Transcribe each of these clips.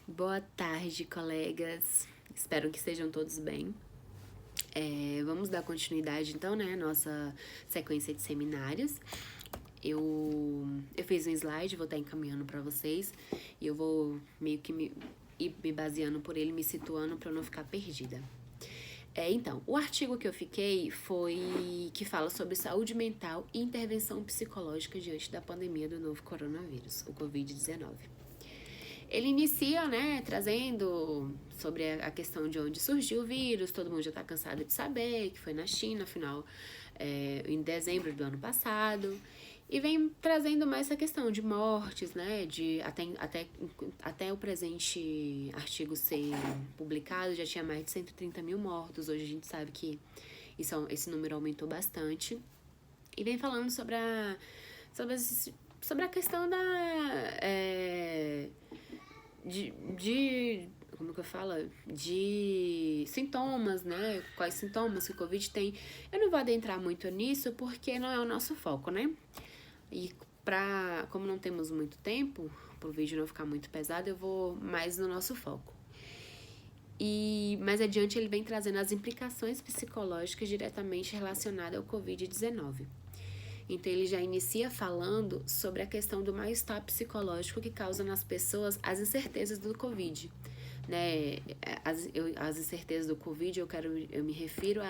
Boa tarde, colegas. Espero que estejam todos bem. Vamos dar continuidade, então, né, à nossa sequência de seminários. Eu fiz um slide, vou estar encaminhando para vocês, e eu vou meio que me baseando por ele, me situando para eu não ficar perdida. Então, o artigo que eu fiquei foi que fala sobre saúde mental e intervenção psicológica diante da pandemia do novo coronavírus, o Covid-19. Ele inicia, né, trazendo sobre a questão de onde surgiu o vírus, todo mundo já está cansado de saber, que foi na China, afinal, em dezembro do ano passado, e vem trazendo mais essa questão de mortes, né, de até o presente artigo ser publicado, já tinha mais de 130 mil mortos, hoje a gente sabe que esse número aumentou bastante, e vem falando sobre, sobre a questão de como que eu falo? De sintomas, né? Quais sintomas que o Covid tem. Eu não vou adentrar muito nisso porque não é o nosso foco, né? E como não temos muito tempo, para o vídeo não ficar muito pesado, eu vou mais no nosso foco. E mais adiante ele vem trazendo as implicações psicológicas diretamente relacionadas ao Covid-19. Então ele já inicia falando sobre a questão do mal-estar psicológico que causa nas pessoas as incertezas do Covid. Né? As incertezas do Covid, eu me refiro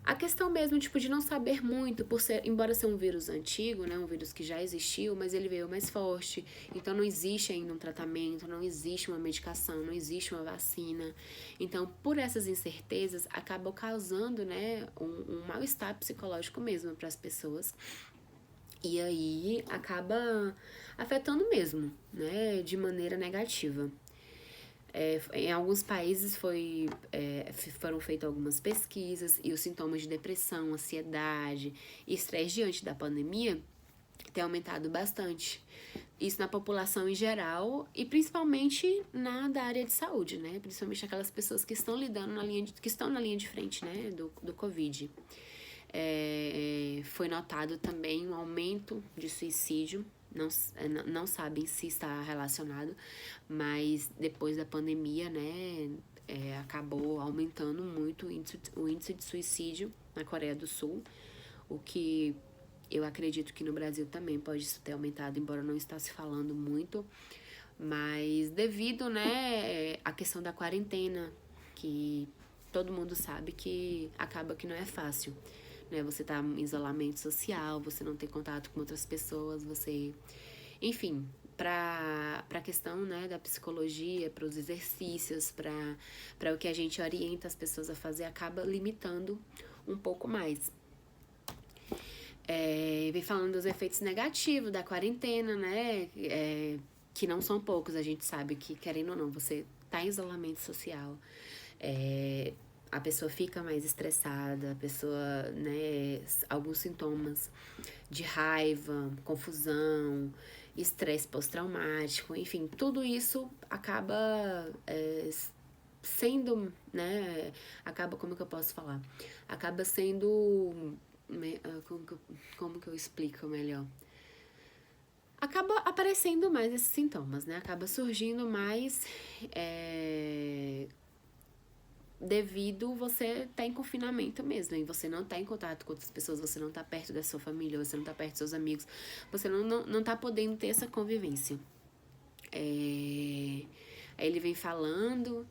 a questão mesmo, tipo, de não saber muito, embora ser um vírus antigo, né, um vírus que já existiu, mas ele veio mais forte, então não existe ainda um tratamento, não existe uma medicação, não existe uma vacina. Então, por essas incertezas, acabou causando, né, um mal-estar psicológico mesmo para as pessoas. E aí acaba afetando mesmo, né, de maneira negativa. Em alguns países foram feitas algumas pesquisas e os sintomas de depressão, ansiedade e estresse diante da pandemia têm aumentado bastante. Isso na população em geral e principalmente da área de saúde, né? Principalmente aquelas pessoas que estão lidando que estão na linha de frente, né, do Covid. Foi notado também um aumento de suicídio. Não sabem se está relacionado, mas depois da pandemia, né, acabou aumentando muito o índice de suicídio na Coreia do Sul, o que eu acredito que no Brasil também pode ter aumentado, embora não está se falando muito, mas devido, né, à questão da quarentena, que todo mundo sabe que acaba que não é fácil, né? Você tá em isolamento social, você não tem contato com outras pessoas, enfim, para a questão, né, da psicologia, para os exercícios, para o que a gente orienta as pessoas a fazer, acaba limitando um pouco mais. Vem falando dos efeitos negativos da quarentena, né? Que não são poucos, a gente sabe que, querendo ou não, você tá em isolamento social, a pessoa fica mais estressada, a pessoa, né, alguns sintomas de raiva, confusão, estresse pós-traumático, enfim, tudo isso acaba sendo, né, como que eu posso falar? Acaba sendo, como que eu explico melhor? Acaba aparecendo mais esses sintomas, né? Acaba surgindo mais devido você estar em confinamento mesmo, e você não tá em contato com outras pessoas, você não tá perto da sua família, você não tá perto dos seus amigos, você não tá podendo ter essa convivência. Aí ele vem falando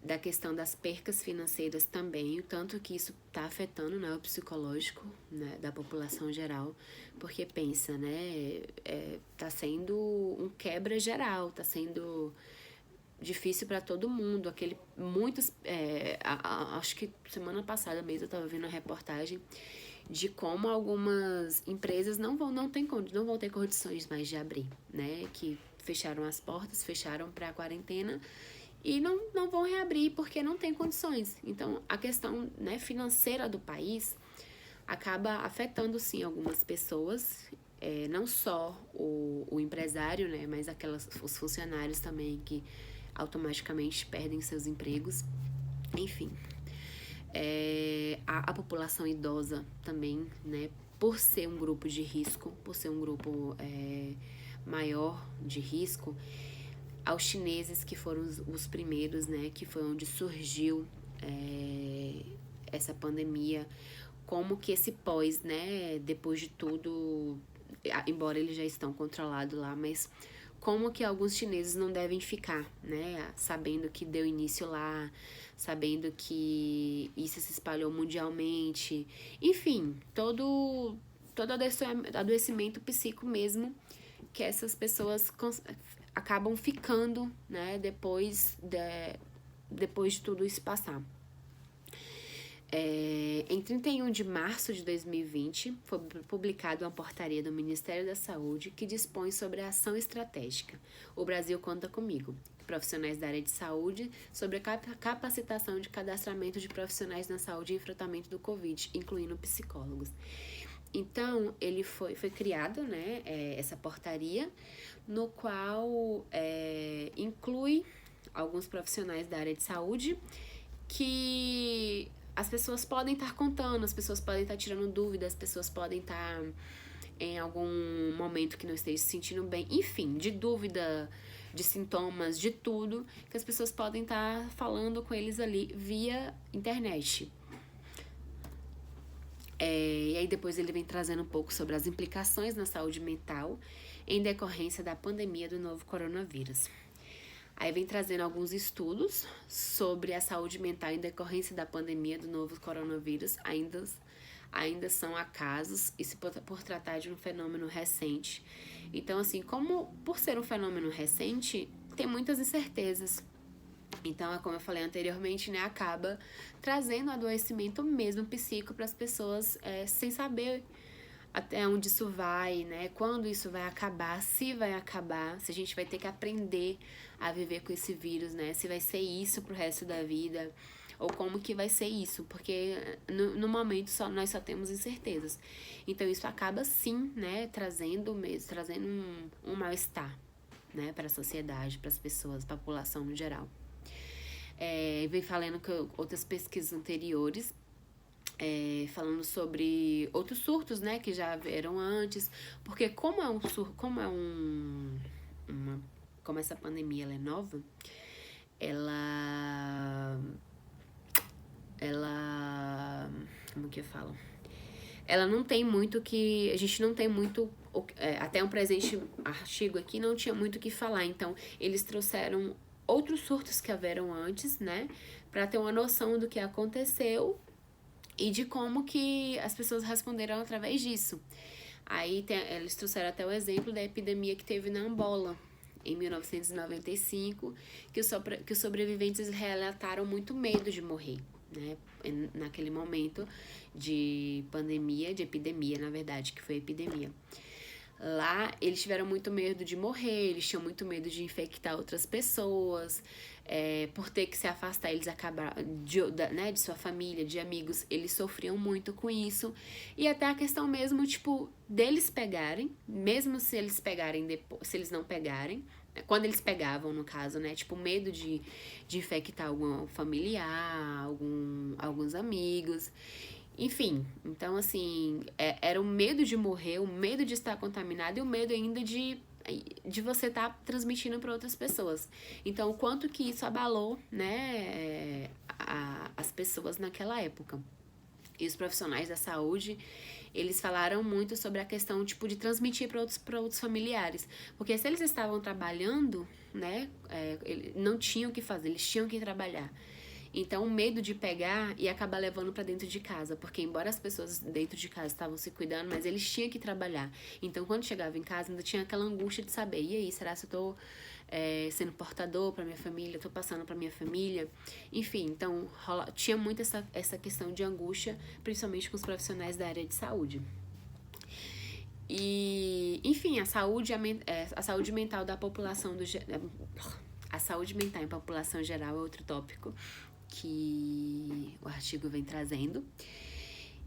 da questão das percas financeiras também, o tanto que isso está afetando, né, o psicológico, né, da população geral, porque pensa, né, tá sendo um quebra geral, tá sendo difícil para todo mundo, acho que semana passada mesmo eu estava vendo uma reportagem de como algumas empresas não vão ter condições mais de abrir, né, que fecharam as portas, fecharam para a quarentena e não vão reabrir porque não tem condições. Então, a questão, né, financeira do país acaba afetando, sim, algumas pessoas, não só o empresário, né, mas os funcionários também que automaticamente perdem seus empregos. Enfim, a população idosa também, né, por ser um grupo de risco, por ser um grupo maior de risco, aos chineses, que foram os primeiros, né, que foi onde surgiu essa pandemia, como que esse pós, né, depois de tudo, embora eles já estão controlados lá, mas como que alguns chineses não devem ficar, né, sabendo que deu início lá, sabendo que isso se espalhou mundialmente, enfim, todo adoecimento psíquico mesmo, que essas pessoas acabam ficando, né, depois de tudo isso passar. Em 31 de março de 2020, foi publicada uma portaria do Ministério da Saúde que dispõe sobre a ação estratégica. O Brasil conta comigo. Profissionais da área de saúde sobre a capacitação de cadastramento de profissionais na saúde e enfrentamento do Covid, incluindo psicólogos. Então, ele foi criado, né, essa portaria, no qual inclui alguns profissionais da área de saúde que as pessoas podem estar contando, as pessoas podem estar tirando dúvidas, as pessoas podem estar em algum momento que não esteja se sentindo bem, enfim, de dúvida, de sintomas, de tudo, que as pessoas podem estar falando com eles ali via internet. E aí depois ele vem trazendo um pouco sobre as implicações na saúde mental em decorrência da pandemia do novo coronavírus. Aí vem trazendo alguns estudos sobre a saúde mental em decorrência da pandemia do novo coronavírus, ainda são acasos, e se por tratar de um fenômeno recente. Então, assim, como por ser um fenômeno recente, tem muitas incertezas. Então, como eu falei anteriormente, né, acaba trazendo adoecimento mesmo psíquico para as pessoas sem saber até onde isso vai, né? Quando isso vai acabar, se vai acabar, se a gente vai ter que aprender a viver com esse vírus, né? Se vai ser isso pro resto da vida, ou como que vai ser isso, porque no momento nós só temos incertezas. Então isso acaba sim, né, trazendo um mal-estar, né, para a sociedade, para as pessoas, para a população no geral. Vem falando que outras pesquisas anteriores falando sobre outros surtos, né, que já eram antes, porque como essa pandemia ela é nova, como que eu falo? Ela não tem muito que, a gente não tem muito, até um presente artigo aqui não tinha muito o que falar, então eles trouxeram outros surtos que houveram antes, né, para ter uma noção do que aconteceu e de como que as pessoas responderam através disso. Aí eles trouxeram até o exemplo da epidemia que teve na Angola, em 1995, que os sobreviventes relataram muito medo de morrer, né? Naquele momento de pandemia, de epidemia, na verdade, que foi epidemia. Lá, eles tiveram muito medo de morrer, eles tinham muito medo de infectar outras pessoas, por ter que se afastar, eles acabaram de sua família, de amigos, eles sofriam muito com isso. E até a questão mesmo, tipo, deles pegarem, mesmo se eles pegarem depois, se eles não pegarem, quando eles pegavam, no caso, né, tipo, medo de infectar algum familiar, alguns amigos. Enfim, então assim, era o medo de morrer, o medo de estar contaminado e o medo ainda de você estar transmitindo para outras pessoas. Então, o quanto que isso abalou, né, as pessoas naquela época. E os profissionais da saúde, eles falaram muito sobre a questão, tipo, de transmitir para outros familiares. Porque se eles estavam trabalhando, né, não tinham o que fazer, eles tinham que trabalhar. Então, o medo de pegar e acabar levando para dentro de casa, porque embora as pessoas dentro de casa estavam se cuidando, mas eles tinham que trabalhar. Então, quando chegava em casa, ainda tinha aquela angústia de saber, e aí, será que eu tô sendo portador para minha família, tô passando para minha família? Enfim, então, tinha muito essa questão de angústia, principalmente com os profissionais da área de saúde. E, enfim, a saúde mental da população a saúde mental em população geral é outro tópico que o artigo vem trazendo.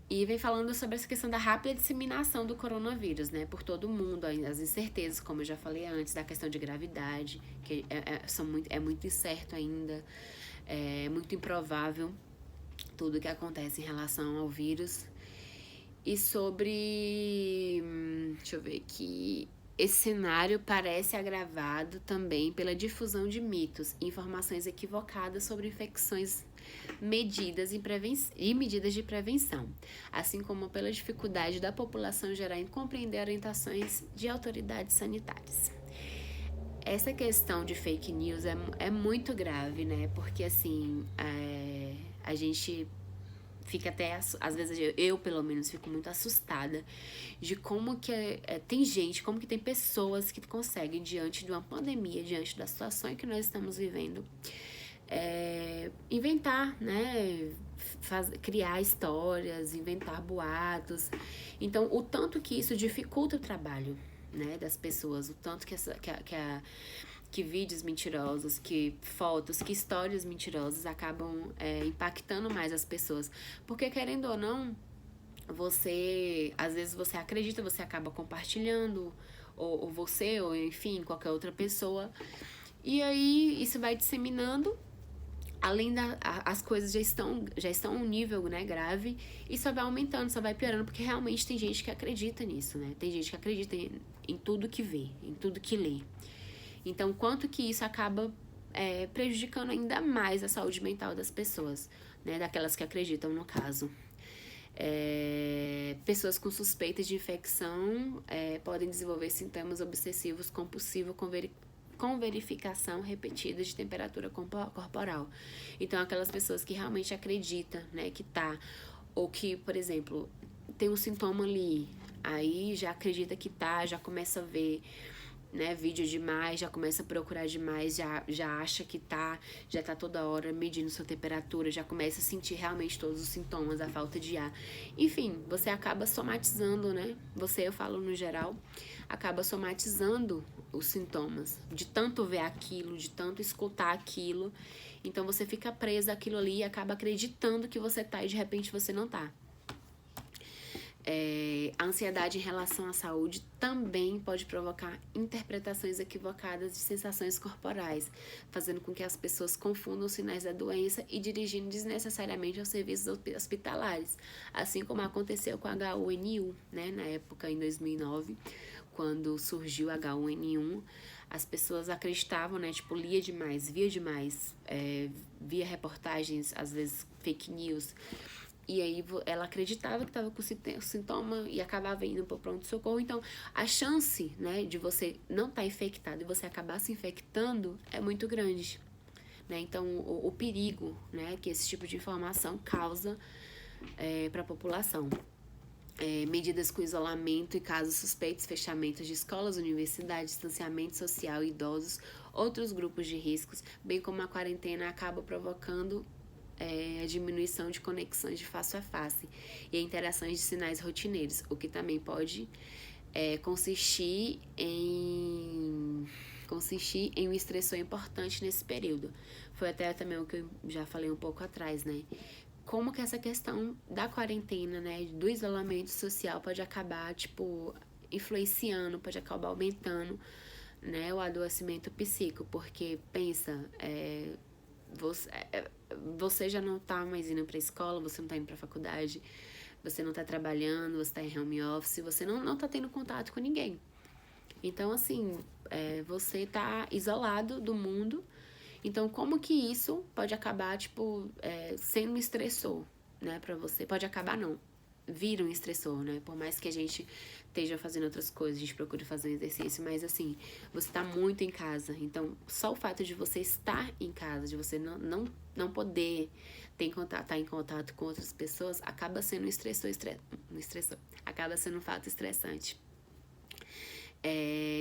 E vem falando sobre essa questão da rápida disseminação do coronavírus, né, por todo mundo, as incertezas, como eu já falei antes, da questão de gravidade, que é muito incerto ainda, é muito improvável tudo que acontece em relação ao vírus. E sobre, deixa eu ver aqui, esse cenário parece agravado também pela difusão de mitos e informações equivocadas sobre infecções medidas e medidas de prevenção, assim como pela dificuldade da população geral em compreender orientações de autoridades sanitárias. Essa questão de fake news é muito grave, né? Porque, assim, a gente fica até, às vezes eu pelo menos fico muito assustada de como que tem gente, como que tem pessoas que conseguem, diante de uma pandemia, diante da situação que nós estamos vivendo, inventar, né, criar histórias, inventar boatos. Então, o tanto que isso dificulta o trabalho, né, das pessoas, o tanto que vídeos mentirosos, que fotos, que histórias mentirosas acabam impactando mais as pessoas. Porque, querendo ou não, às vezes você acredita, você acaba compartilhando, ou você, ou enfim, qualquer outra pessoa. E aí, isso vai disseminando, além as coisas já estão um nível, né, grave, e só vai aumentando, só vai piorando, porque realmente tem gente que acredita nisso, né? Tem gente que acredita em tudo que vê, em tudo que lê. Então, quanto que isso acaba prejudicando ainda mais a saúde mental das pessoas, né? Daquelas que acreditam, no caso. Pessoas com suspeitas de infecção podem desenvolver sintomas obsessivos compulsivos com verificação repetida de temperatura corporal. Então, aquelas pessoas que realmente acreditam, né, que tá, ou que, por exemplo, tem um sintoma ali, aí já acredita que tá, já começa a ver, né, vídeo demais, já começa a procurar demais, já acha que já tá toda hora medindo sua temperatura, já começa a sentir realmente todos os sintomas, a falta de ar. Enfim, você acaba somatizando, né? Eu falo no geral, acaba somatizando os sintomas, de tanto ver aquilo, de tanto escutar aquilo. Então você fica presa àquilo ali e acaba acreditando que você tá e de repente você não tá. A ansiedade em relação à saúde também pode provocar interpretações equivocadas de sensações corporais, fazendo com que as pessoas confundam os sinais da doença e dirigindo desnecessariamente aos serviços hospitalares, assim como aconteceu com a H1N1, né, na época, em 2009, quando surgiu o H1N1, as pessoas acreditavam, né, tipo, lia demais, via demais, via reportagens, às vezes fake news, e aí ela acreditava que estava com sintoma e acabava indo para o pronto-socorro. Então, a chance, né, de você não estar infectado e você acabar se infectando é muito grande, né? Então, o perigo, né, que esse tipo de informação causa para a população. Medidas com isolamento e casos suspeitos, fechamentos de escolas, universidades, distanciamento social, idosos, outros grupos de riscos, bem como a quarentena acaba provocando a diminuição de conexões de face a face e interações de sinais rotineiros, o que também pode consistir em um estressor importante nesse período. Foi até também o que eu já falei um pouco atrás, né? Como que essa questão da quarentena, né, do isolamento social pode acabar, tipo, influenciando, pode acabar aumentando, né, o adoecimento psíquico, porque pensa, você já não tá mais indo pra escola, você não tá indo pra faculdade, você não tá trabalhando, você tá em home office, você não tá tendo contato com ninguém. Então, assim, você tá isolado do mundo. Então, como que isso pode acabar, tipo, sendo um estressor, né, pra você? Pode acabar, não. Vira um estressor, né? Por mais que a gente esteja fazendo outras coisas, a gente procure fazer um exercício, mas assim, você tá muito em casa. Então, só o fato de você estar em casa, de você não poder estar em contato com outras pessoas, acaba sendo um estressor, acaba sendo um fato estressante.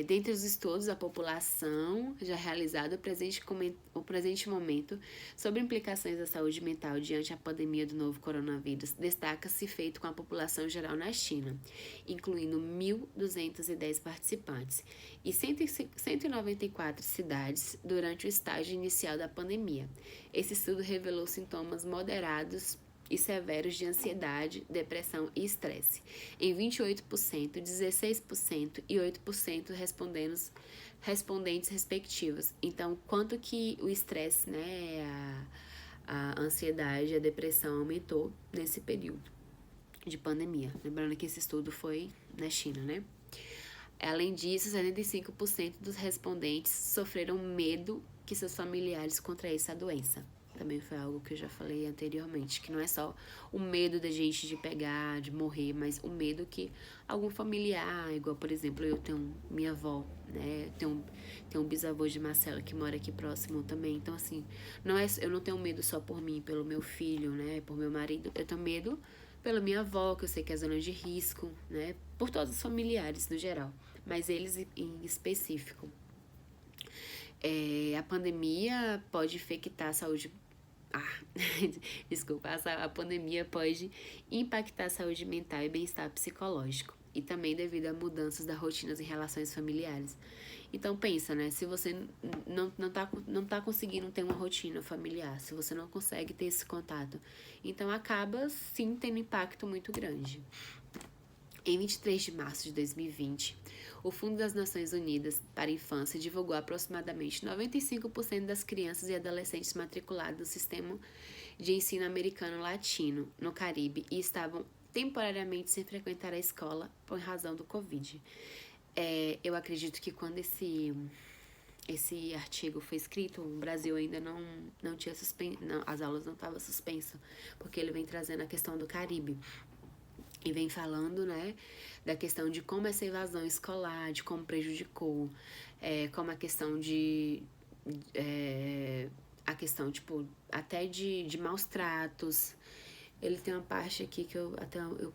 Dentre os estudos da população já realizado o presente momento sobre implicações da saúde mental diante da pandemia do novo coronavírus, destaca-se feito com a população geral na China, incluindo 1.210 participantes e 194 cidades durante o estágio inicial da pandemia. Esse estudo revelou sintomas moderados e severos de ansiedade, depressão e estresse, em 28%, 16% e 8% respondentes respectivos. Então, quanto que o estresse, né, a ansiedade, a depressão aumentou nesse período de pandemia. Lembrando que esse estudo foi na China, né? Além disso, 75% dos respondentes sofreram medo que seus familiares contraíssem a doença. Também foi algo que eu já falei anteriormente, que não é só o medo da gente de pegar, de morrer, mas o medo que algum familiar, igual, por exemplo, eu tenho minha avó, né? Tenho um bisavô de Marcelo que mora aqui próximo também. Então, assim, eu não tenho medo só por mim, pelo meu filho, né? Por meu marido. Eu tenho medo pela minha avó, que eu sei que é zona de risco, né? Por todos os familiares, no geral, mas eles em específico. A pandemia pode infectar a saúde. Desculpa, a pandemia pode impactar a saúde mental e bem-estar psicológico. E também devido a mudanças das rotinas e relações familiares. Então pensa, né? Se você não tá conseguindo ter uma rotina familiar, se você não consegue ter esse contato, então acaba sim tendo impacto muito grande. Em 23 de março de 2020, o Fundo das Nações Unidas para a Infância divulgou aproximadamente 95% das crianças e adolescentes matriculados no sistema de ensino americano latino, no Caribe, e estavam temporariamente sem frequentar a escola por razão do Covid. Eu acredito que quando esse artigo foi escrito, o Brasil ainda não tinha suspenso, as aulas não estavam suspensas, porque ele vem trazendo a questão do Caribe. E vem falando, né, da questão de como essa evasão escolar, de como prejudicou, como a questão a questão, tipo, até de maus tratos. Ele tem uma parte aqui que eu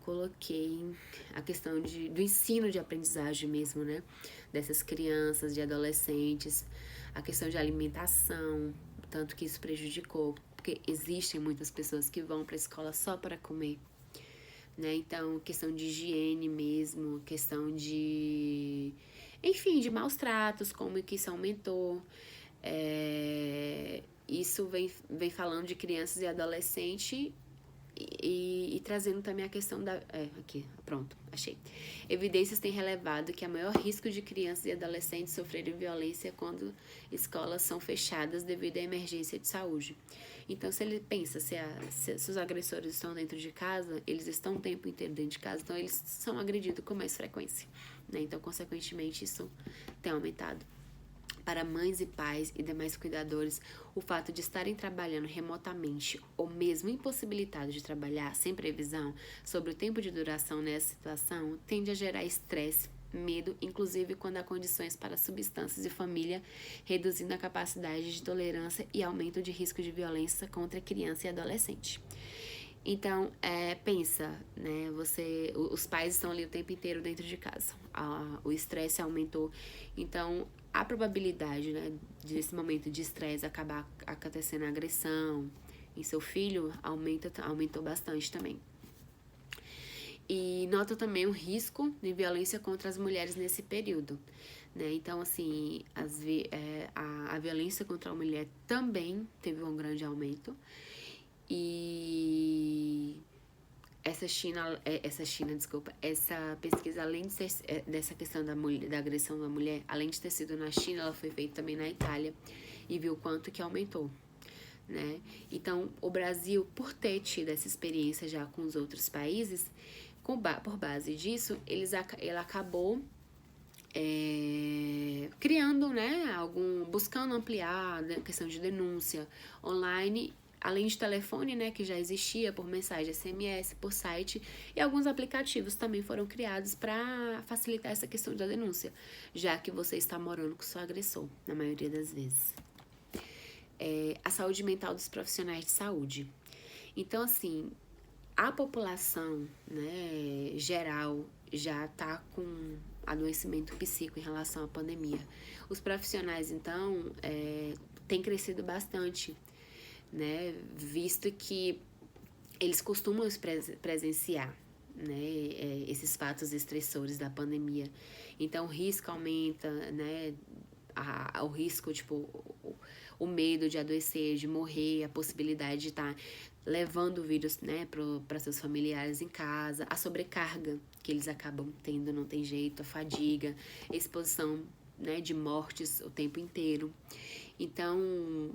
coloquei, a questão do ensino de aprendizagem mesmo, né, dessas crianças, de adolescentes, a questão de alimentação, tanto que isso prejudicou, porque existem muitas pessoas que vão para a escola só para comer, né? Então, questão de higiene mesmo, questão enfim, de maus tratos, como que isso aumentou. Isso vem falando de crianças e adolescentes e trazendo também a questão da... aqui, pronto, achei. Evidências têm relevado que há maior risco de crianças e adolescentes sofrerem violência quando escolas são fechadas devido à emergência de saúde. Então, se ele pensa, se os agressores estão dentro de casa, eles estão o tempo inteiro dentro de casa, então eles são agredidos com mais frequência, né? Então, consequentemente, isso tem aumentado. Para mães e pais e demais cuidadores, o fato de estarem trabalhando remotamente ou mesmo impossibilitados de trabalhar sem previsão sobre o tempo de duração nessa situação tende a gerar estresse, medo, inclusive quando há condições para substâncias e família, reduzindo a capacidade de tolerância e aumento de risco de violência contra criança e adolescente. Então, pensa, né? Os pais estão ali o tempo inteiro dentro de casa. O estresse aumentou. Então, a probabilidade, né, desse momento de estresse acabar acontecendo a agressão em seu filho aumentou bastante também. E nota também o risco de violência contra as mulheres nesse período, né? Então, assim, a violência contra a mulher também teve um grande aumento. E essa pesquisa, além de ser dessa questão da agressão da mulher, além de ter sido na China, ela foi feita também na Itália e viu quanto que aumentou, né? Então, o Brasil, por ter tido essa experiência já com os outros países, por base disso, ele acabou criando, né, buscando ampliar a questão de denúncia online, além de telefone, né, que já existia por mensagem SMS, por site, e alguns aplicativos também foram criados para facilitar essa questão da denúncia, já que você está morando com seu agressor, na maioria das vezes. A saúde mental dos profissionais de saúde. Então, assim, a população, né, geral já está com adoecimento psíquico em relação à pandemia. Os profissionais, então, têm crescido bastante, né, visto que eles costumam presenciar, né, esses fatos estressores da pandemia. Então, o risco aumenta, né, o risco, tipo, o medo de adoecer, de morrer, a possibilidade de estar levando o vírus, né, para seus familiares em casa, a sobrecarga que eles acabam tendo, não tem jeito, a fadiga, a exposição, né, de mortes o tempo inteiro. Então,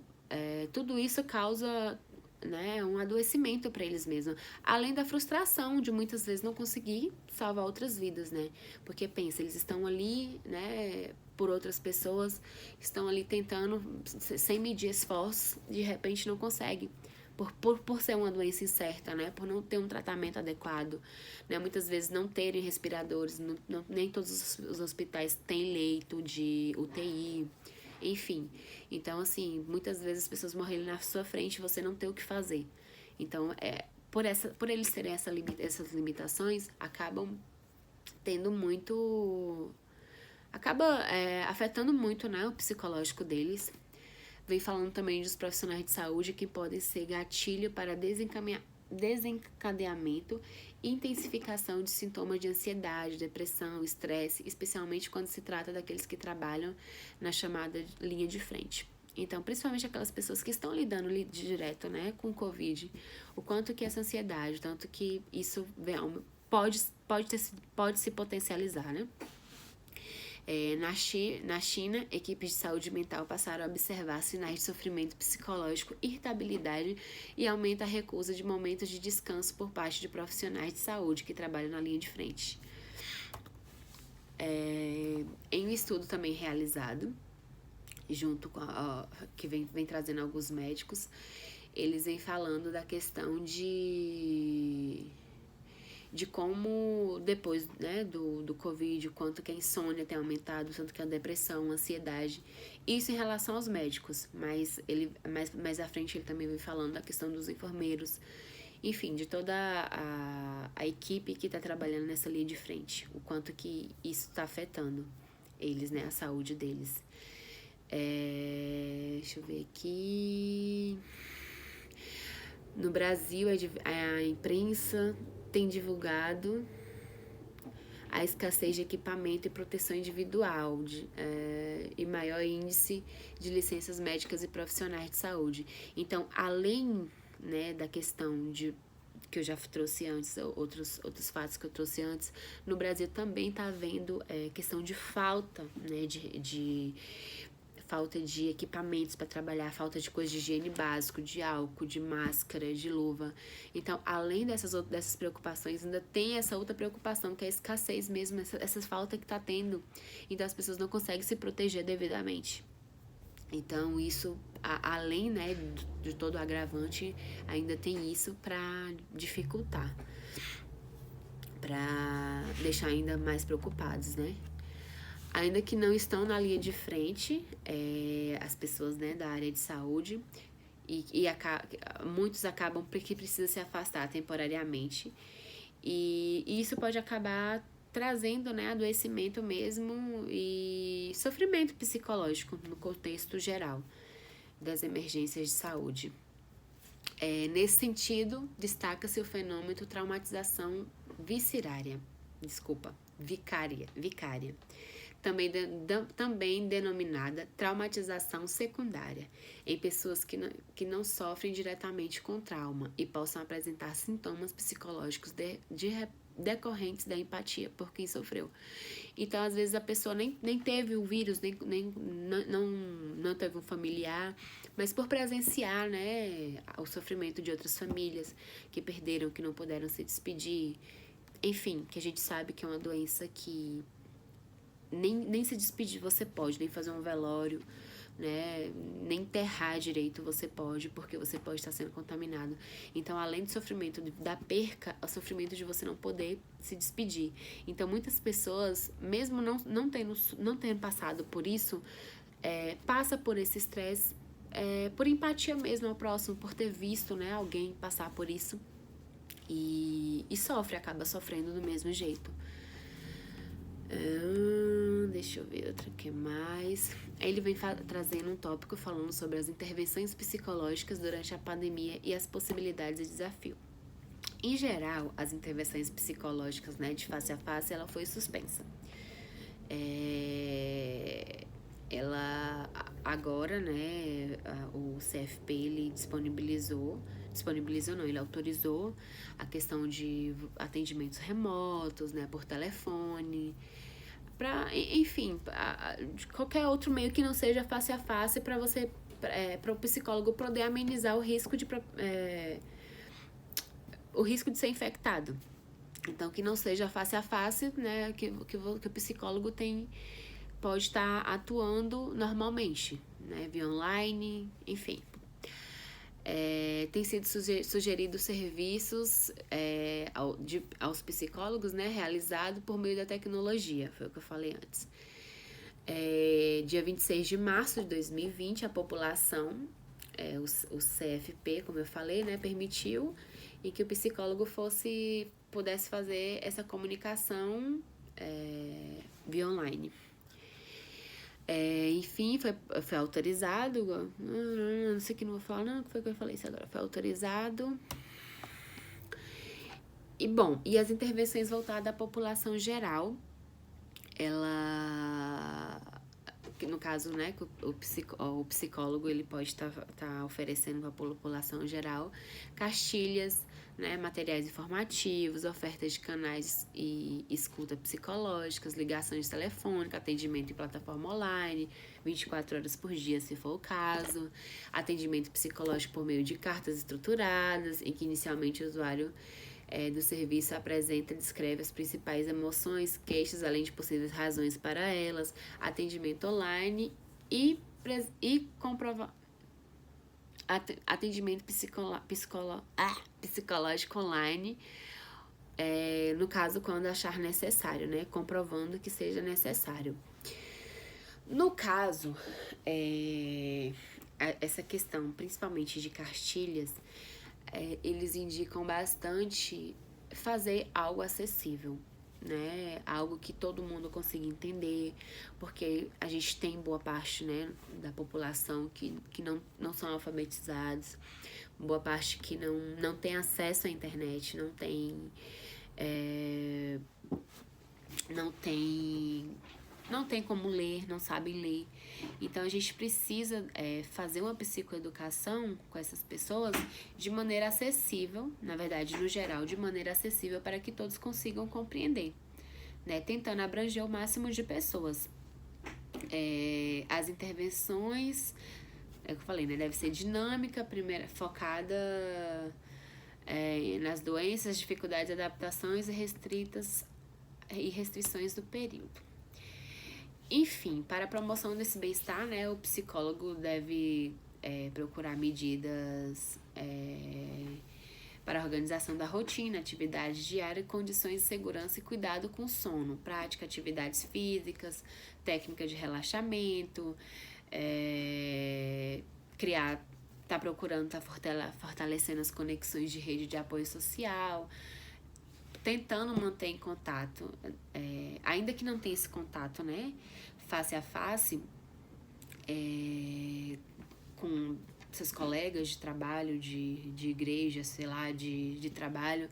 tudo isso causa né, um adoecimento para eles mesmos. Além da frustração de muitas vezes não conseguir salvar outras vidas, né? Porque pensa, eles estão ali, né, por outras pessoas, estão ali tentando, sem medir esforços, de repente não conseguem. Por ser uma doença incerta, né? Por não ter um tratamento adequado, né? Muitas vezes não terem respiradores, nem todos os hospitais têm leito de UTI, enfim. Então, assim, muitas vezes as pessoas morrerem na sua frente e você não tem o que fazer. Então, por eles terem essas limitações, acabam tendo muito... Acaba afetando muito, né, o psicológico deles. Vem falando também dos profissionais de saúde que podem ser gatilho para desencadeamento e intensificação de sintomas de ansiedade, depressão, estresse, especialmente quando se trata daqueles que trabalham na chamada linha de frente. Então, principalmente aquelas pessoas que estão lidando direto, né, com o Covid, o quanto que essa ansiedade, tanto que isso pode se potencializar, né? Na China, equipes de saúde mental passaram a observar sinais de sofrimento psicológico, irritabilidade e aumenta a recusa de momentos de descanso por parte de profissionais de saúde que trabalham na linha de frente. Em um estudo também realizado, junto com que vem trazendo alguns médicos, eles vêm falando da questão de como depois, né, do Covid, o quanto que a insônia tem aumentado, tanto que a depressão, a ansiedade, isso em relação aos médicos, mas mais à frente ele também vem falando da questão dos enfermeiros, enfim, de toda a equipe que está trabalhando nessa linha de frente, o quanto que isso está afetando eles, né, a saúde deles. Deixa eu ver aqui. No Brasil, a imprensa tem divulgado a escassez de equipamento e proteção individual e maior índice de licenças médicas e profissionais de saúde. Então, além, né, da questão que eu já trouxe antes, outros fatos que eu trouxe antes, no Brasil também está havendo questão de falta, né, falta de equipamentos para trabalhar, falta de coisas de higiene básico, de álcool, de máscara, de luva. Então, além dessas preocupações, ainda tem essa outra preocupação, que é a escassez mesmo, essa falta que está tendo. Então, as pessoas não conseguem se proteger devidamente. Então, isso, além, né, de todo o agravante, ainda tem isso para dificultar, para deixar ainda mais preocupados, né? Ainda que não estão na linha de frente, as pessoas, né, da área de saúde, muitos acabam porque precisa se afastar temporariamente. E isso pode acabar trazendo, né, adoecimento mesmo e sofrimento psicológico no contexto geral das emergências de saúde. Nesse sentido, destaca-se o fenômeno traumatização vicária. Também denominada traumatização secundária, em pessoas que não sofrem diretamente com trauma e possam apresentar sintomas psicológicos decorrentes da empatia por quem sofreu. Então, às vezes, a pessoa nem teve o vírus, não teve um familiar, mas por presenciar, né, o sofrimento de outras famílias que perderam, que não puderam se despedir, enfim, que a gente sabe que é uma doença que nem se despedir você pode, nem fazer um velório, né, nem enterrar direito você pode, porque você pode estar sendo contaminado. Então, além do sofrimento da perca, é o sofrimento de você não poder se despedir. Então, muitas pessoas, mesmo não tendo passado por isso, passa por esse estresse, por empatia mesmo ao próximo, por ter visto, né, alguém passar por isso e acaba sofrendo do mesmo jeito. Deixa eu ver outra que mais. Ele vem trazendo um tópico falando sobre as intervenções psicológicas durante a pandemia e as possibilidades de desafio. Em geral, as intervenções psicológicas, né, de face a face, ela foi suspensa. Ela agora, né, o CFP ele ele autorizou a questão de atendimentos remotos, né, por telefone, enfim, de qualquer outro meio que não seja face a face, para você para o psicólogo poder amenizar o risco de ser infectado. Então, que não seja face a face, né, que o psicólogo pode estar atuando normalmente, né, via online, enfim. Tem sido sugerido serviços aos psicólogos, né, realizado por meio da tecnologia, foi o que eu falei antes. Dia 26 de março de 2020, a população, o CFP, como eu falei, né, permitiu e que o psicólogo pudesse fazer essa comunicação via online. Enfim, foi autorizado. Não sei o que não vou falar, não, que foi que eu falei isso agora. Foi autorizado. E as intervenções voltadas à população geral, no caso, né, o psicólogo ele pode estar oferecendo para a população geral cartilhas, né, materiais informativos, ofertas de canais e escuta psicológicas, ligações telefônicas, atendimento em plataforma online, 24 horas por dia, se for o caso, atendimento psicológico por meio de cartas estruturadas, em que inicialmente o usuário do serviço apresenta e descreve as principais emoções, queixas, além de possíveis razões para elas, atendimento online e atendimento psicológico online, no caso quando achar necessário, né, comprovando que seja necessário. No caso, essa questão principalmente de cartilhas, eles indicam bastante fazer algo acessível, né? Algo que todo mundo consiga entender, porque a gente tem boa parte, né, da população que não são alfabetizados, boa parte que não tem acesso à internet, não tem como ler, não sabem ler. Então, a gente precisa fazer uma psicoeducação com essas pessoas de maneira acessível, na verdade, no geral, de maneira acessível para que todos consigam compreender, né? Tentando abranger o máximo de pessoas. As intervenções, é o que eu falei, né? Deve ser dinâmica, focada nas doenças, dificuldades, adaptações e restrições do período. Enfim, para a promoção desse bem-estar, né, o psicólogo deve procurar medidas para a organização da rotina, atividades diárias, condições de segurança e cuidado com o sono, prática, atividades físicas, técnica de relaxamento, fortalecendo as conexões de rede de apoio social, tentando manter em contato, ainda que não tenha esse contato, né, face a face, com seus colegas de trabalho, de igreja, sei lá, de trabalho.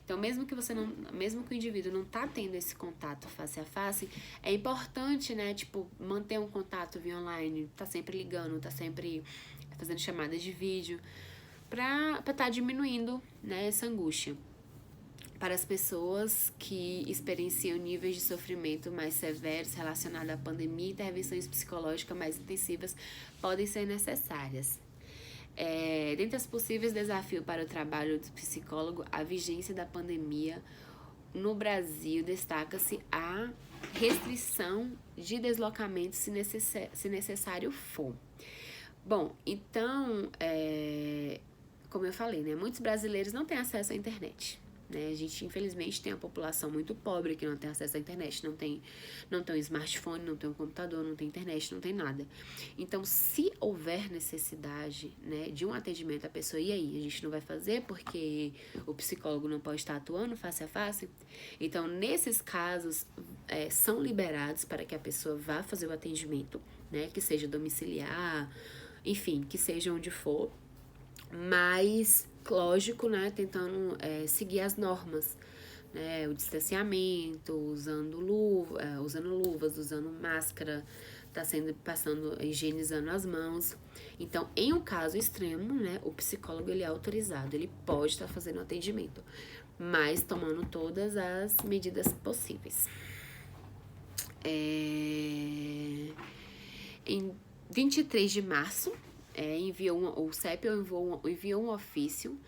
Então, mesmo que o indivíduo não tá tendo esse contato face a face, é importante, né, tipo, manter um contato via online, tá sempre ligando, tá sempre fazendo chamadas de vídeo, pra tá diminuindo, né, essa angústia. Para as pessoas que experienciam níveis de sofrimento mais severos relacionados à pandemia, intervenções psicológicas mais intensivas podem ser necessárias. Dentre os possíveis desafios para o trabalho do psicólogo, a vigência da pandemia no Brasil destaca-se a restrição de deslocamento se necessário for. Bom, então, como eu falei, né, muitos brasileiros não têm acesso à internet. Né? A gente, infelizmente, tem uma população muito pobre que não tem acesso à internet, não tem um smartphone, não tem um computador, não tem internet, não tem nada. Então, se houver necessidade, né, de um atendimento à pessoa, e aí? A gente não vai fazer porque o psicólogo não pode estar atuando face a face? Então, nesses casos, são liberados para que a pessoa vá fazer o atendimento, né, que seja domiciliar, enfim, que seja onde for, mas lógico, né, tentando seguir as normas, né, o distanciamento, usando luvas, usando máscara, higienizando as mãos. Então, em um caso extremo, né, o psicólogo ele é autorizado, ele pode estar fazendo atendimento, mas tomando todas as medidas possíveis. Em 23 de março, o CEP enviou um ofício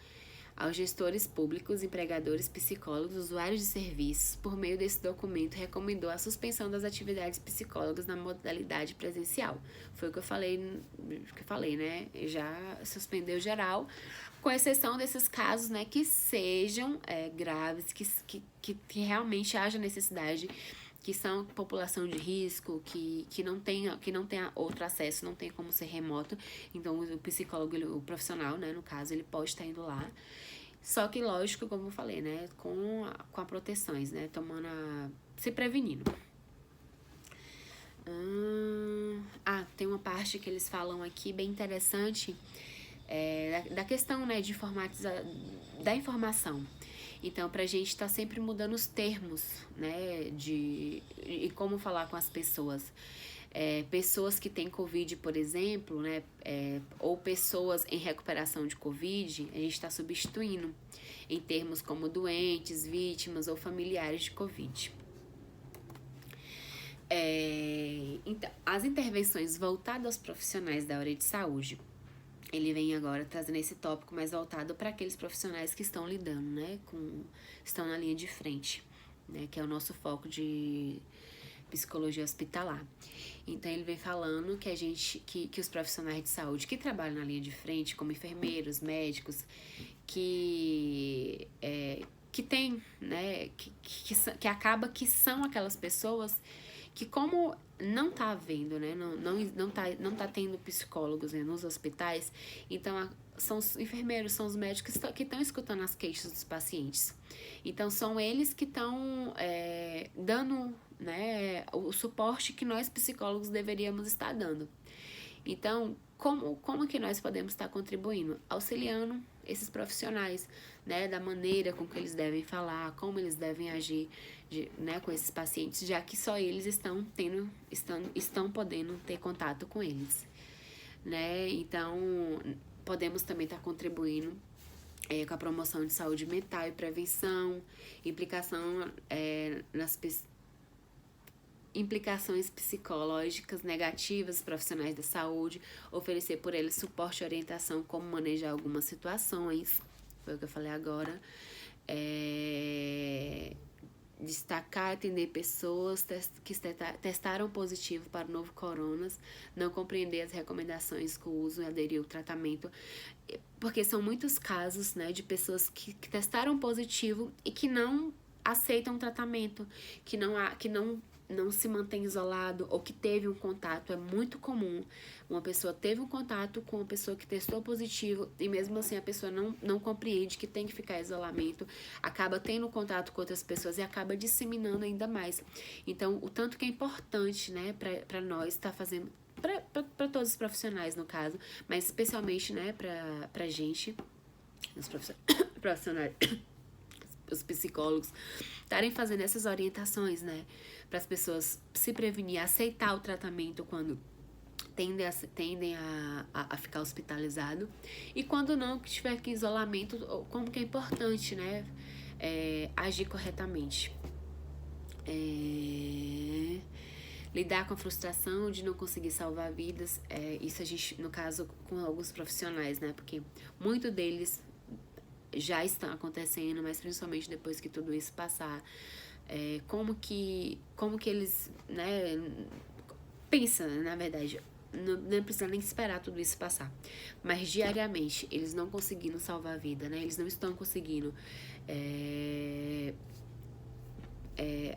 aos gestores públicos, empregadores, psicólogos, usuários de serviços. Por meio desse documento, recomendou a suspensão das atividades psicólogas na modalidade presencial. Foi o que eu falei, né? Já suspendeu geral, com exceção desses casos, né, que sejam graves, que realmente haja necessidade, que são população de risco, que não tenha outro acesso, não tem como ser remoto. Então, o psicólogo, o profissional, né, no caso, ele pode estar indo lá. Só que, lógico, como eu falei, né, com a proteções, né, se prevenindo. Tem uma parte que eles falam aqui bem interessante, da questão, né, de da informação. Então, pra gente estar sempre mudando os termos, né, e como falar com as pessoas. Pessoas que têm Covid, por exemplo, né, ou pessoas em recuperação de Covid, a gente está substituindo em termos como doentes, vítimas ou familiares de Covid. Então, as intervenções voltadas aos profissionais da área de saúde, ele vem agora trazendo esse tópico mais voltado para aqueles profissionais que estão lidando, né, estão na linha de frente, né, que é o nosso foco de psicologia hospitalar. Então, ele vem falando que os profissionais de saúde que trabalham na linha de frente, como enfermeiros, médicos, que tem, né, que acaba que são aquelas pessoas que, como não tá havendo, né, não tá tendo psicólogos, né, nos hospitais, então são os enfermeiros, são os médicos que estão escutando as queixas dos pacientes. Então, são eles que estão dando, né, o suporte que nós psicólogos deveríamos estar dando. Então, como que nós podemos estar contribuindo? Auxiliando esses profissionais, né, da maneira com que eles devem falar, como eles devem agir, né, com esses pacientes, já que só eles estão podendo ter contato com eles, né? Então, podemos também estar contribuindo com a promoção de saúde mental e prevenção, implicações psicológicas negativas profissionais da saúde, oferecer por eles suporte e orientação como manejar algumas situações, foi o que eu falei agora, destacar e atender pessoas que testaram positivo para o novo coronas, não compreender as recomendações com o uso e aderir ao tratamento, porque são muitos casos, né, de pessoas que testaram positivo e que não aceitam tratamento, que não se mantém isolado ou que teve um contato. É muito comum uma pessoa teve um contato com uma pessoa que testou positivo e mesmo assim a pessoa não compreende que tem que ficar em isolamento, acaba tendo contato com outras pessoas e acaba disseminando ainda mais. Então, o tanto que é importante, né, para nós estar fazendo, para todos os profissionais no caso, mas especialmente, né, pra gente, os profissionais, os psicólogos, estarem fazendo essas orientações, né, para as pessoas se prevenir, aceitar o tratamento quando tendem a ficar hospitalizado, e quando não, que tiver que isolamento, como que é importante, né, agir corretamente. Lidar com a frustração de não conseguir salvar vidas, isso a gente, no caso, com alguns profissionais, né, porque muito deles já estão acontecendo, mas principalmente depois que tudo isso passar, como que eles, né, pensam, na verdade, não precisa nem esperar tudo isso passar, mas diariamente eles não conseguindo salvar a vida, né, eles não estão conseguindo,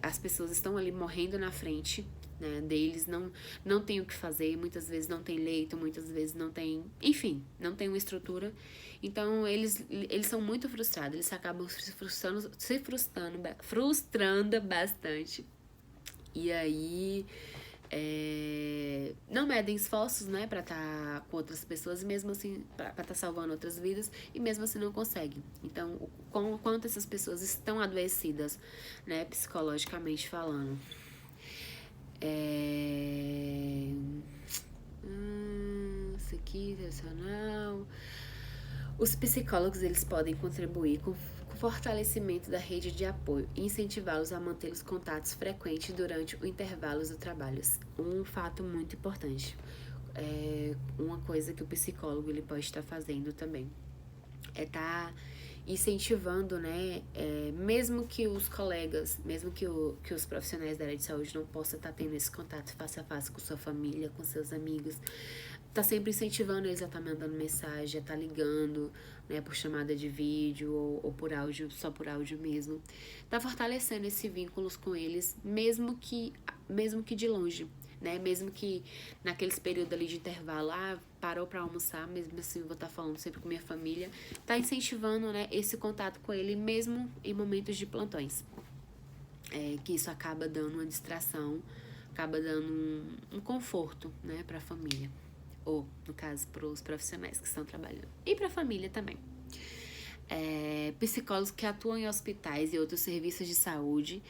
as pessoas estão ali morrendo na frente, né, deles, não tem o que fazer, muitas vezes não tem leito, muitas vezes não tem, enfim, não tem uma estrutura. Então, eles são muito frustrados, eles acabam se frustrando bastante. E aí, não medem esforços, né, pra estar com outras pessoas, e mesmo assim, pra estar salvando outras vidas, e mesmo assim não conseguem. Então, quanto essas pessoas estão adoecidas, né, psicologicamente falando. Isso aqui, tradicional. Os psicólogos, eles podem contribuir com o fortalecimento da rede de apoio e incentivá-los a manter os contatos frequentes durante o intervalo do trabalho. Um fato muito importante. uma coisa que o psicólogo ele pode estar fazendo também é estar incentivando, né, mesmo que os colegas, mesmo que os profissionais da área de saúde não possam estar tendo esse contato face a face com sua família, com seus amigos, tá sempre incentivando eles a estar mandando mensagem, a estar ligando, né, por chamada de vídeo ou por áudio, só por áudio mesmo. Tá fortalecendo esse vínculos com eles, mesmo que de longe, né? Mesmo que naqueles períodos ali de intervalo, parou para almoçar, mesmo assim vou estar falando sempre com minha família, tá incentivando, né, esse contato com ele mesmo em momentos de plantões. Que isso acaba dando uma distração, acaba dando um conforto, né, para a família. Ou, no caso, para os profissionais que estão trabalhando. E para a família também. Psicólogos que atuam em hospitais e outros serviços de saúde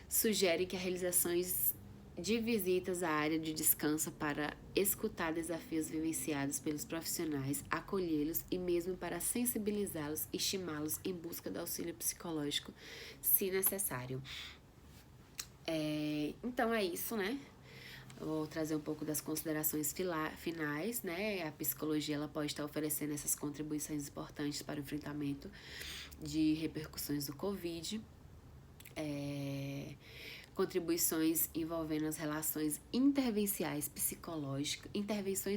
sugerem que a realizações de visitas à área de descanso para escutar desafios vivenciados pelos profissionais, acolhê-los e mesmo para sensibilizá-los e estimá-los em busca do auxílio psicológico, se necessário. Então é isso, né? Vou trazer um pouco das considerações finais, né? A psicologia ela pode estar oferecendo essas contribuições importantes para o enfrentamento de repercussões do Covid, contribuições envolvendo as relações intervenções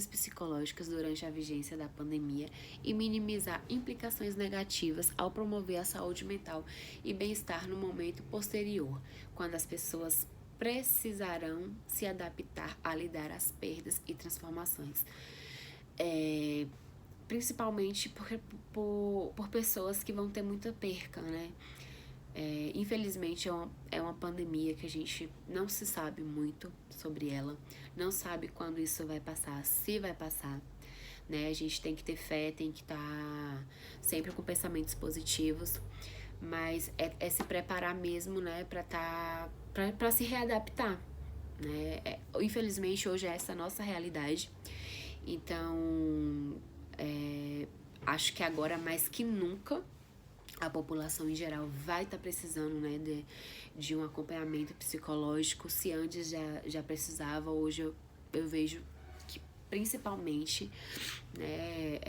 psicológicas durante a vigência da pandemia e minimizar implicações negativas ao promover a saúde mental e bem-estar no momento posterior, quando as pessoas precisarão se adaptar a lidar às perdas e transformações. Principalmente por pessoas que vão ter muita perca, né? Infelizmente é uma pandemia que a gente não se sabe muito sobre ela, não sabe quando isso vai passar, se vai passar, né? A gente tem que ter fé, tem que estar sempre com pensamentos positivos, mas é se preparar mesmo, né, para se readaptar, né? Infelizmente hoje é essa a nossa realidade, então acho que agora mais que nunca a população em geral vai estar precisando, né, de um acompanhamento psicológico. Se antes já precisava, hoje eu vejo que principalmente, né,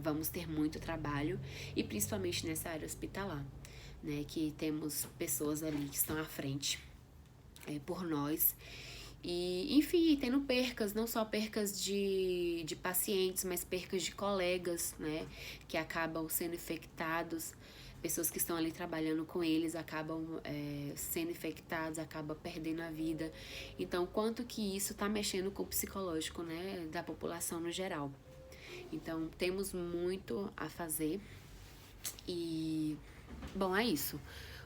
vamos ter muito trabalho, e principalmente nessa área hospitalar, né, que temos pessoas ali que estão à frente por nós. E, enfim, tendo percas, não só percas de pacientes, mas percas de colegas, né, que acabam sendo infectados. Pessoas que estão ali trabalhando com eles acabam sendo infectados, acabam perdendo a vida. Então, quanto que isso está mexendo com o psicológico, né, da população no geral. Então, temos muito a fazer. E, bom, é isso.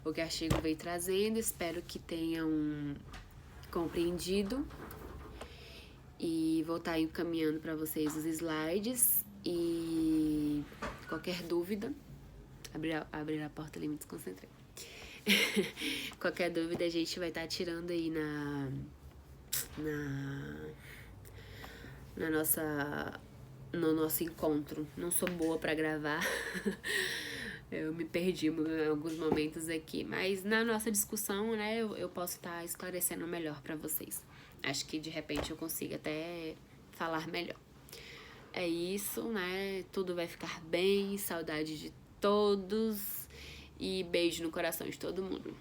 O que a Chico veio trazendo, espero que tenham compreendido. E vou estar encaminhando para vocês os slides. E qualquer dúvida... Abrir a porta ali, me desconcentrei. Qualquer dúvida a gente vai estar tirando aí no nosso encontro. Não sou boa para gravar. Eu me perdi em alguns momentos aqui, mas na nossa discussão, né, eu posso estar esclarecendo melhor para vocês. Acho que de repente eu consigo até falar melhor. É isso, né? Tudo vai ficar bem. Saudade de todos e beijo no coração de todo mundo.